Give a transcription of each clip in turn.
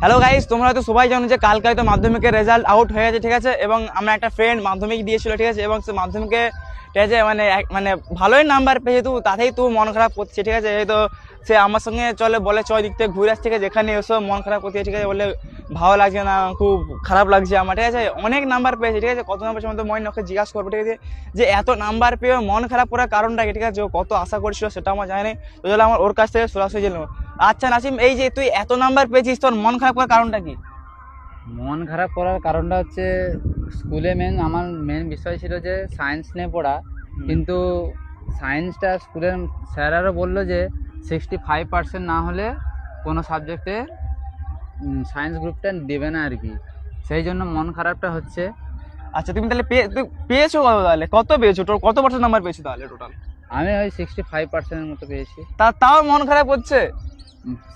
Hello guys, তোমরা হয়তো সবাই জানো যে কালকে হয়তো মাধ্যমিকের রেজাল্ট আউট হয়ে গেছে, ঠিক আছে। এবং আমার একটা ফ্রেন্ড মাধ্যমিক দিয়েছিল, ঠিক আছে, এবং সে মাধ্যমিকে ঠিক আছে মানে ভালোই নাম্বার পেয়েছে, তো তাতেই তো মন খারাপ করছে, ঠিক আছে। হয়তো সে আমার সঙ্গে চলে বলে চয় দিক থেকে ঘুরে আসছে, ঠিক আছে, যেখানে এসব মন খারাপ করছে, ঠিক আছে, বলে ভালো লাগছে না, খুব খারাপ লাগছে আমার, ঠিক আছে। অনেক নাম্বার পেয়েছে, ঠিক আছে, কত নাম্বার সময় তো মনে ওকে জিজ্ঞাসা করবো, ঠিক আছে, যে এত নাম্বার পেয়ে মন খারাপ করার কারণটা কি, ঠিক আছে, ও কত আশা করছিল সেটা আমার জানি। তো চলো আমার ওর কাছ থেকে সরাসরি জেনে নেবো। আচ্ছা নাসিম, এই যে তুই এত নাম্বার পেয়েছিস, তোর মন খারাপ করার কারণটা কি? মন খারাপ করার কারণটা হচ্ছে স্কুলে আমার মেন বিষয় ছিল যে সায়েন্স নিয়ে পড়া, কিন্তু সায়েন্সটা স্কুলের স্যারেরও বললো যে 65% না হলে কোনো সাবজেক্টে সায়েন্স গ্রুপটা দেবে না আর কি, সেই জন্য মন খারাপটা হচ্ছে। আচ্ছা তুমি তাহলে তুই পেয়েছো কত, তাহলে কত পেয়েছো, তোর কত পার্সেন্ট নাম্বার পেয়েছো তাহলে টোটাল? আমি ওই 65%-এর মতো পেয়েছি। তাও মন খারাপ হচ্ছে?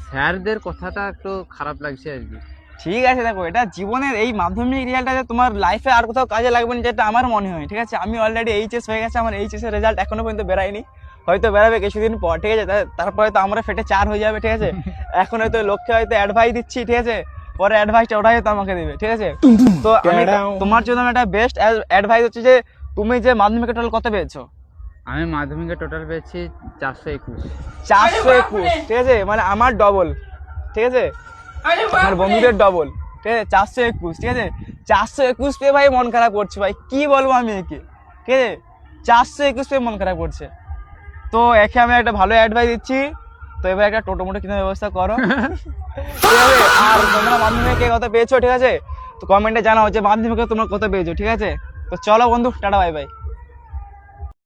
স্যারদের কথাটা একটু খারাপ লাগছে আর কি। ঠিক আছে, দেখো এটা জীবনের এই মাধ্যমিক রেজাল্টটা যে তোমার লাইফে আর কোথাও কাজে লাগবে না, যেটা আমার মনে হয়, ঠিক আছে। আমি অলরেডি এইচএস হয়ে গেছে, আমার এইচএস এর রেজাল্ট এখনো পর্যন্ত বেরায়নি, হয়তো বেরাবে কিছুদিন পর, ঠিক আছে। তারপরে তো আমরা ফেটে 4 হয়ে যাবে, ঠিক আছে। এখন হয়তো লক্ষ্যে হয়তো অ্যাডভাইস দিচ্ছি, ঠিক আছে, পরে অ্যাডভাইসটা ওটাই হয়তো আমাকে দেবে, ঠিক আছে। তো আমি তোমার জন্য একটা বেস্ট অ্যাডভাইস হচ্ছে যে তুমি যে মাধ্যমিকে টোটাল কত পেয়েছো? আমি মাধ্যমিকে টোটাল পেয়েছি 421। 421, ঠিক আছে, মানে আমার ডবল, ঠিক আছে, আমার বন্ধুদের ডবল, ঠিক আছে। 421, ঠিক আছে, 421 পেয়ে ভাই মন খারাপ করছে, ভাই কি বলবো আমি একে, ঠিক আছে। 421 পেয়ে মন খারাপ করছে, তো একে আমি একটা ভালো অ্যাডভাইস দিচ্ছি, তো এবার একটা টোটো মোটো কেনার ব্যবস্থা করো, ঠিক আছে। আর তোমরা মাধ্যমিকে কত পেয়েছো, ঠিক আছে, তো কমেন্টে জানাও যে মাধ্যমিকে তোমরা কত পেয়েছো, ঠিক আছে। তো চলো বন্ধু, টাটা, বাই বাই।